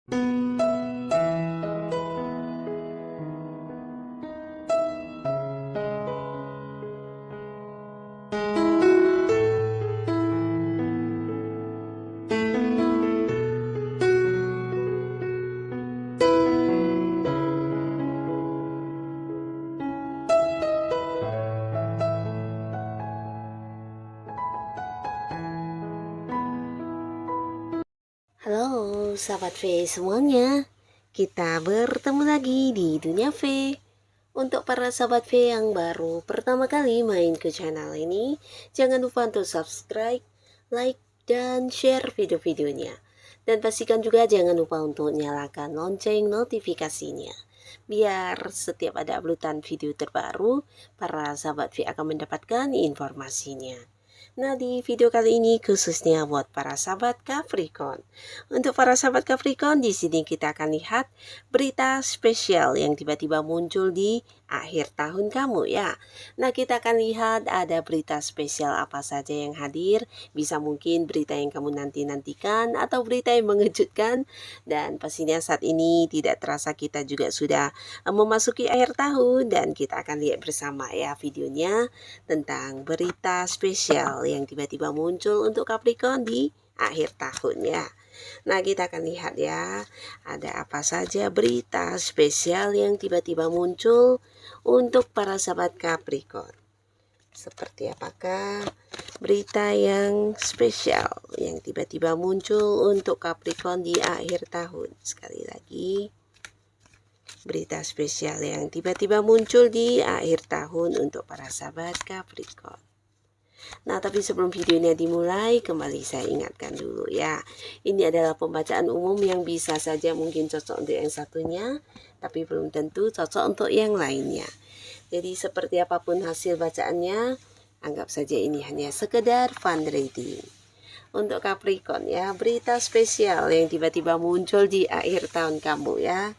Halo sahabat V semuanya, kita bertemu lagi di Dunia V. Untuk para sahabat V yang baru pertama kali main ke channel ini, jangan lupa untuk subscribe, like, dan share video-videonya. Dan pastikan juga jangan lupa untuk nyalakan lonceng notifikasinya. Biar setiap ada uploadan video terbaru, para sahabat V akan mendapatkan informasinya. Nah, di video kali ini khususnya buat para sahabat Capricorn. Untuk para sahabat Capricorn, di sini kita akan lihat berita spesial yang tiba-tiba muncul di akhir tahun kamu ya. Nah, kita akan lihat ada berita spesial apa saja yang hadir. Bisa mungkin berita yang kamu nanti-nantikan atau berita yang mengejutkan. Dan pastinya saat ini tidak terasa kita juga sudah memasuki akhir tahun. Dan kita akan lihat bersama ya videonya tentang berita spesial yang tiba-tiba muncul untuk Capricorn di akhir tahun ya. Nah, kita akan lihat ya, ada apa saja berita spesial yang tiba-tiba muncul untuk para sahabat Capricorn. Seperti apakah berita yang spesial yang tiba-tiba muncul untuk Capricorn di akhir tahun? Sekali lagi, berita spesial yang tiba-tiba muncul di akhir tahun untuk para sahabat Capricorn. Nah, tapi sebelum videonya dimulai, kembali saya ingatkan dulu ya. Ini adalah pembacaan umum yang bisa saja mungkin cocok untuk yang satunya, tapi belum tentu cocok untuk yang lainnya. Jadi seperti apapun hasil bacaannya, anggap saja ini hanya sekedar fun reading. Untuk Capricorn ya, berita spesial yang tiba-tiba muncul di akhir tahun kamu ya.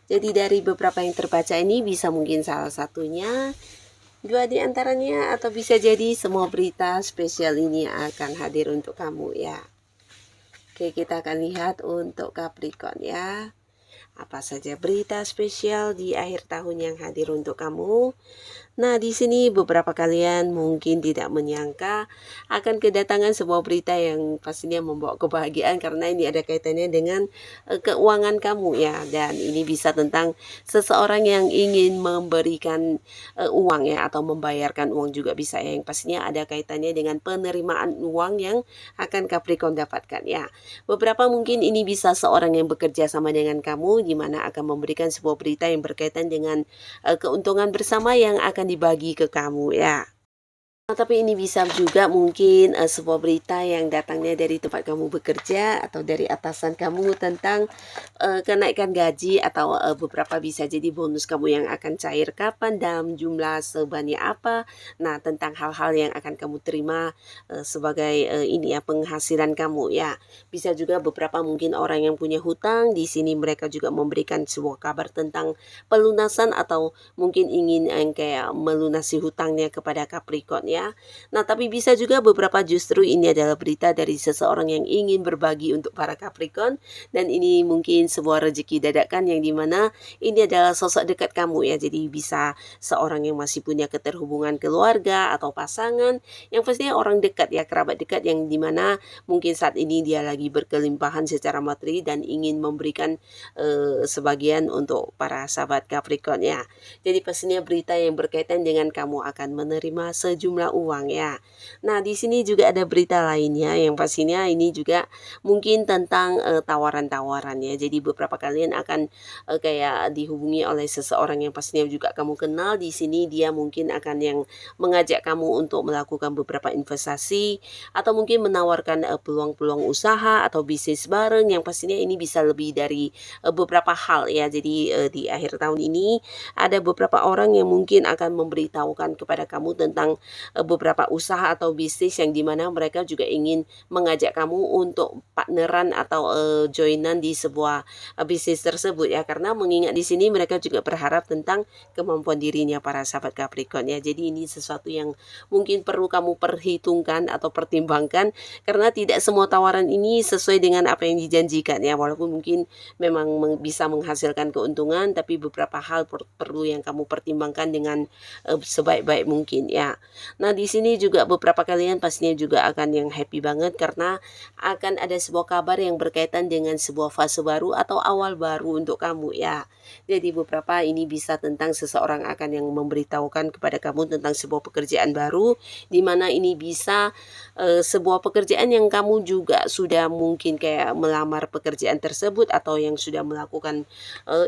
Jadi dari beberapa yang terbaca ini bisa mungkin salah satunya, dua di antaranya, atau bisa jadi semua berita spesial ini akan hadir untuk kamu ya. Oke, kita akan lihat untuk Capricorn ya. Apa saja berita spesial di akhir tahun yang hadir untuk kamu? Nah, di sini beberapa kalian mungkin tidak menyangka akan kedatangan sebuah berita yang pastinya membawa kebahagiaan, karena ini ada kaitannya dengan keuangan kamu ya. Dan ini bisa tentang seseorang yang ingin memberikan uang ya, atau membayarkan uang juga bisa ya, yang pastinya ada kaitannya dengan penerimaan uang yang akan Capricorn dapatkan ya. Beberapa mungkin ini bisa seorang yang bekerja sama dengan kamu, di mana akan memberikan sebuah berita yang berkaitan dengan keuntungan bersama yang akan dibagi ke kamu ya. Nah, tapi ini bisa juga mungkin sebuah berita yang datangnya dari tempat kamu bekerja atau dari atasan kamu tentang kenaikan gaji, atau beberapa bisa jadi bonus kamu yang akan cair kapan, dalam jumlah sebanyak apa. Nah, tentang hal-hal yang akan kamu terima sebagai ini ya, penghasilan kamu ya. Bisa juga beberapa mungkin orang yang punya hutang, di sini mereka juga memberikan sebuah kabar tentang pelunasan, atau mungkin ingin kayak melunasi hutangnya kepada Capricorn ya. Nah, tapi bisa juga beberapa justru ini adalah berita dari seseorang yang ingin berbagi untuk para Capricorn, dan ini mungkin sebuah rezeki dadakan yang dimana ini adalah sosok dekat kamu ya. Jadi bisa seorang yang masih punya keterhubungan keluarga atau pasangan, yang pastinya orang dekat ya, kerabat dekat, yang dimana mungkin saat ini dia lagi berkelimpahan secara materi dan ingin memberikan sebagian untuk para sahabat Capricorn ya. Jadi pastinya berita yang berkaitan dengan kamu akan menerima sejumlah uang ya. Nah, di sini juga ada berita lainnya yang pastinya ini juga mungkin tentang tawaran-tawaran ya. Jadi beberapa kalian akan kayak dihubungi oleh seseorang yang pastinya juga kamu kenal. Di sini dia mungkin akan yang mengajak kamu untuk melakukan beberapa investasi, atau mungkin menawarkan peluang-peluang usaha atau bisnis bareng, yang pastinya ini bisa lebih dari beberapa hal ya. Jadi di akhir tahun ini ada beberapa orang yang mungkin akan memberitahukan kepada kamu tentang beberapa usaha atau bisnis yang dimana mereka juga ingin mengajak kamu untuk partneran atau joinan di sebuah bisnis tersebut ya, karena mengingat di sini mereka juga berharap tentang kemampuan dirinya para sahabat Capricorn ya. Jadi ini sesuatu yang mungkin perlu kamu perhitungkan atau pertimbangkan, karena tidak semua tawaran ini sesuai dengan apa yang dijanjikan ya, walaupun mungkin memang bisa menghasilkan keuntungan, tapi beberapa hal perlu yang kamu pertimbangkan dengan sebaik-baik mungkin ya. Nah, di sini juga beberapa kalian pastinya juga akan yang happy banget karena akan ada sebuah kabar yang berkaitan dengan sebuah fase baru atau awal baru untuk kamu ya. Jadi beberapa ini bisa tentang seseorang akan yang memberitahukan kepada kamu tentang sebuah pekerjaan baru, di mana ini bisa sebuah pekerjaan yang kamu juga sudah mungkin kayak melamar pekerjaan tersebut atau yang sudah melakukan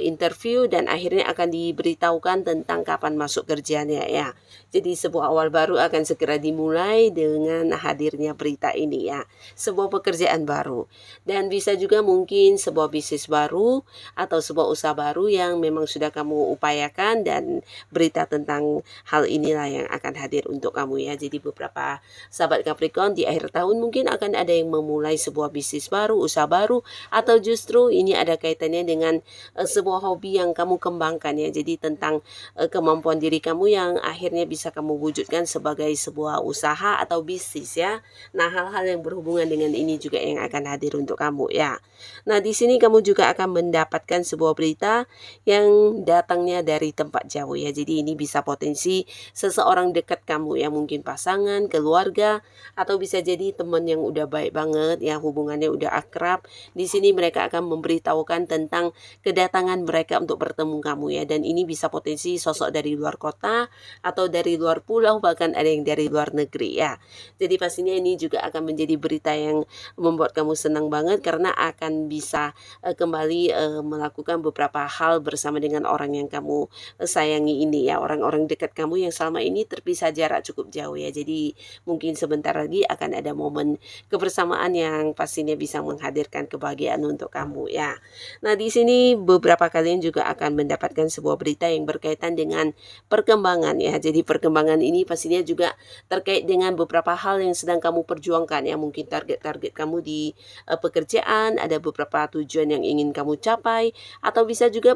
interview dan akhirnya akan diberitahukan tentang kapan masuk kerjanya ya. Jadi sebuah awal baru akan segera dimulai dengan hadirnya berita ini ya. Sebuah pekerjaan baru. Dan bisa juga mungkin sebuah bisnis baru atau sebuah usaha baru yang memang sudah kamu upayakan, dan berita tentang hal inilah yang akan hadir untuk kamu ya. Jadi beberapa sahabat Capricorn di akhir tahun mungkin akan ada yang memulai sebuah bisnis baru, usaha baru, atau justru ini ada kaitannya dengan sebuah hobi yang kamu kembangkan ya. Jadi tentang kemampuan diri kamu yang akhirnya bisa kamu wujudkan sebagai sebuah usaha atau bisnis ya. Nah, hal-hal yang berhubungan dengan ini juga yang akan hadir untuk kamu ya. Nah, di sini kamu juga akan mendapatkan sebuah berita yang datangnya dari tempat jauh ya. Jadi ini bisa potensi seseorang dekat kamu ya, mungkin pasangan, keluarga, atau bisa jadi teman yang udah baik banget ya, hubungannya udah akrab. Di sini mereka akan memberitahukan tentang kedatangan mereka untuk bertemu kamu ya, dan ini bisa potensi sosok dari luar kota atau dari luar pulau, bahkan ada yang dari luar negeri ya. Jadi pastinya ini juga akan menjadi berita yang membuat kamu senang banget karena akan bisa kembali melakukan beberapa hal bersama dengan orang yang kamu sayangi ini ya, orang-orang dekat kamu yang selama ini terpisah jarak cukup jauh ya. Jadi mungkin sebentar lagi akan ada momen kebersamaan yang pastinya bisa menghadirkan kebahagiaan untuk kamu ya. Nah, di sini beberapa kalian juga akan mendapatkan sebuah berita yang berkaitan dengan perkembangan ya. Jadi perkembangan ini pastinya juga terkait dengan beberapa hal yang sedang kamu perjuangkan ya. Mungkin target-target kamu di pekerjaan, ada beberapa tujuan yang ingin kamu capai, atau bisa juga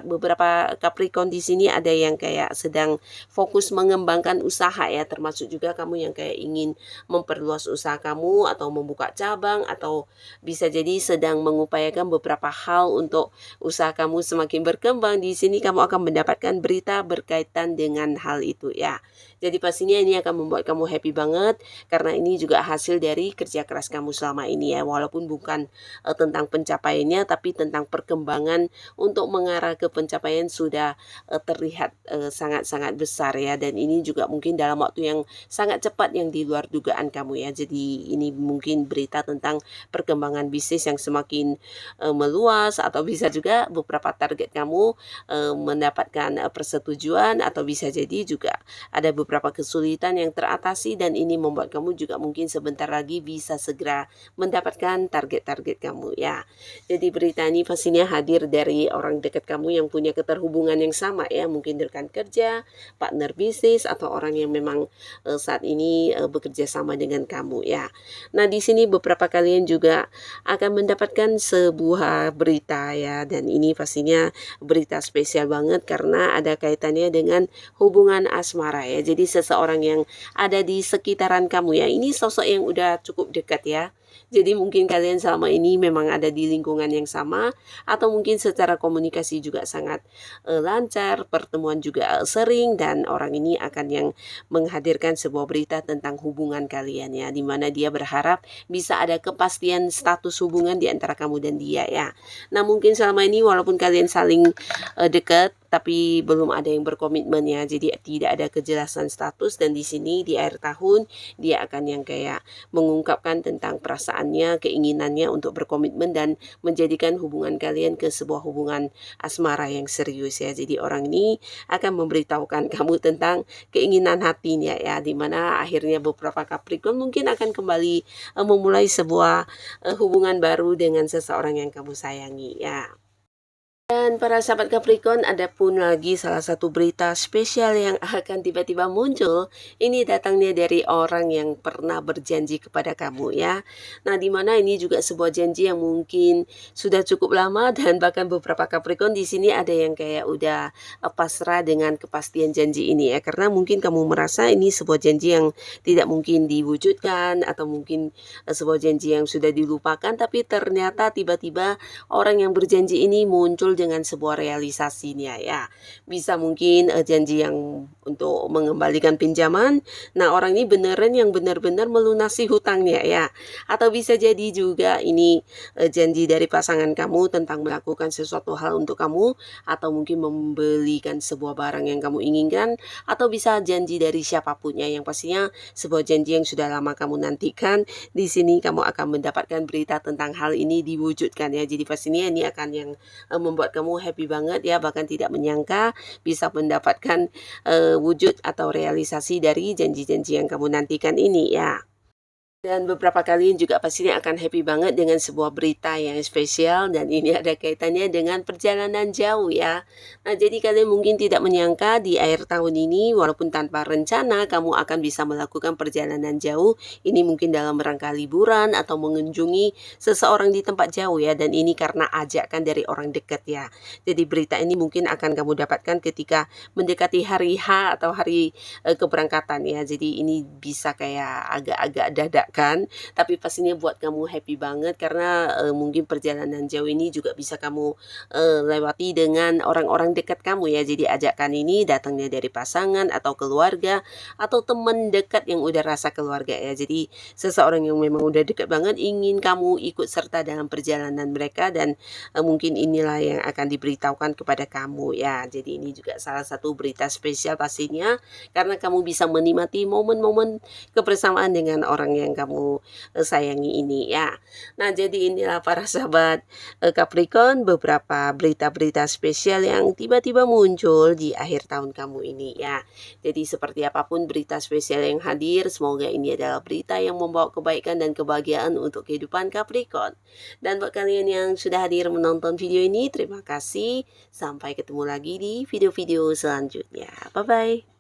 beberapa Capricorn di sini ada yang kayak sedang fokus mengembangkan usaha ya, termasuk juga kamu yang kayak ingin memperluas usaha kamu atau membuka cabang, atau bisa jadi sedang mengupayakan beberapa hal untuk usaha kamu semakin berkembang. Di sini kamu akan mendapatkan berita berkaitan dengan hal itu ya. Jadi pastinya ini akan membuat kamu happy banget karena ini juga hasil dari kerja keras kamu selama ini ya, walaupun bukan tentang pencapaiannya tapi tentang perkembangan untuk mengarah ke pencapaian sudah terlihat sangat-sangat besar ya, dan ini juga mungkin dalam waktu yang sangat cepat yang di luar dugaan kamu ya. Jadi ini mungkin berita tentang perkembangan bisnis yang semakin meluas, atau bisa juga beberapa target kamu mendapatkan persetujuan, atau bisa jadi juga ada beberapa kesulitan yang teratasi, dan ini membuat kamu juga mungkin sebentar lagi bisa segera mendapatkan target-target kamu ya. Jadi berita ini pastinya hadir dari orang dekat kamu yang punya keterhubungan yang sama ya, mungkin rekan kerja, partner bisnis, atau orang yang memang saat ini bekerja sama dengan kamu ya. Nah, di sini beberapa kalian juga akan mendapatkan sebuah berita ya, dan ini pastinya berita spesial banget karena ada kaitannya dengan hubungan asmara ya. Jadi seseorang yang ada di sekitaran kamu ya, ini sosok yang udah cukup dekat ya. Jadi mungkin kalian selama ini memang ada di lingkungan yang sama, atau mungkin secara komunikasi juga sangat lancar, pertemuan juga sering, dan orang ini akan yang menghadirkan sebuah berita tentang hubungan kalian ya, dimana dia berharap bisa ada kepastian status hubungan di antara kamu dan dia ya. Nah, mungkin selama ini walaupun kalian saling dekat tapi belum ada yang berkomitmen ya, jadi tidak ada kejelasan status, dan di sini di akhir tahun dia akan yang kayak mengungkapkan tentang perasaannya, keinginannya untuk berkomitmen dan menjadikan hubungan kalian ke sebuah hubungan asmara yang serius ya. Jadi orang ini akan memberitahukan kamu tentang keinginan hatinya ya, dimana akhirnya beberapa Capricorn mungkin akan kembali memulai sebuah hubungan baru dengan seseorang yang kamu sayangi ya. Dan para sahabat Capricorn, ada pun lagi salah satu berita spesial yang akan tiba-tiba muncul. Ini datangnya dari orang yang pernah berjanji kepada kamu ya. Nah, di mana ini juga sebuah janji yang mungkin sudah cukup lama dan bahkan beberapa Capricorn di sini ada yang kayak udah pasrah dengan kepastian janji ini ya. Karena mungkin kamu merasa ini sebuah janji yang tidak mungkin diwujudkan atau mungkin sebuah janji yang sudah dilupakan, tapi ternyata tiba-tiba orang yang berjanji ini muncul dengan sebuah realisasinya ya. Bisa mungkin janji yang untuk mengembalikan pinjaman. Nah, orang ini beneran yang benar-benar melunasi hutangnya ya. Atau bisa jadi juga ini janji dari pasangan kamu tentang melakukan sesuatu hal untuk kamu, atau mungkin membelikan sebuah barang yang kamu inginkan, atau bisa janji dari siapapun ya, yang pastinya sebuah janji yang sudah lama kamu nantikan. Di sini kamu akan mendapatkan berita tentang hal ini diwujudkan ya. Jadi pastinya ini akan yang membuat kamu happy banget ya, bahkan tidak menyangka bisa mendapatkan wujud atau realisasi dari janji-janji yang kamu nantikan ini ya. Dan beberapa kalian juga pastinya akan happy banget dengan sebuah berita yang spesial, dan ini ada kaitannya dengan perjalanan jauh ya. Nah, jadi kalian mungkin tidak menyangka di akhir tahun ini walaupun tanpa rencana kamu akan bisa melakukan perjalanan jauh. Ini mungkin dalam rangka liburan atau mengunjungi seseorang di tempat jauh ya, dan ini karena ajakan dari orang dekat ya. Jadi berita ini mungkin akan kamu dapatkan ketika mendekati hari H atau hari keberangkatan ya. Jadi ini bisa kayak agak-agak dadak kan, tapi pastinya buat kamu happy banget karena mungkin perjalanan jauh ini juga bisa kamu lewati dengan orang-orang dekat kamu ya. Jadi ajakan ini datangnya dari pasangan atau keluarga atau teman dekat yang udah rasa keluarga ya. Jadi seseorang yang memang udah dekat banget ingin kamu ikut serta dalam perjalanan mereka, dan mungkin inilah yang akan diberitahukan kepada kamu ya. Jadi ini juga salah satu berita spesial pastinya, karena kamu bisa menikmati momen-momen kebersamaan dengan orang yang kamu sayangi ini ya. Nah, jadi inilah para sahabat Capricorn, beberapa berita-berita spesial yang tiba-tiba muncul di akhir tahun kamu ini ya. Jadi seperti apapun berita spesial yang hadir, semoga ini adalah berita yang membawa kebaikan dan kebahagiaan untuk kehidupan Capricorn. Dan buat kalian yang sudah hadir menonton video ini, terima kasih. Sampai ketemu lagi di video-video selanjutnya. Bye-bye.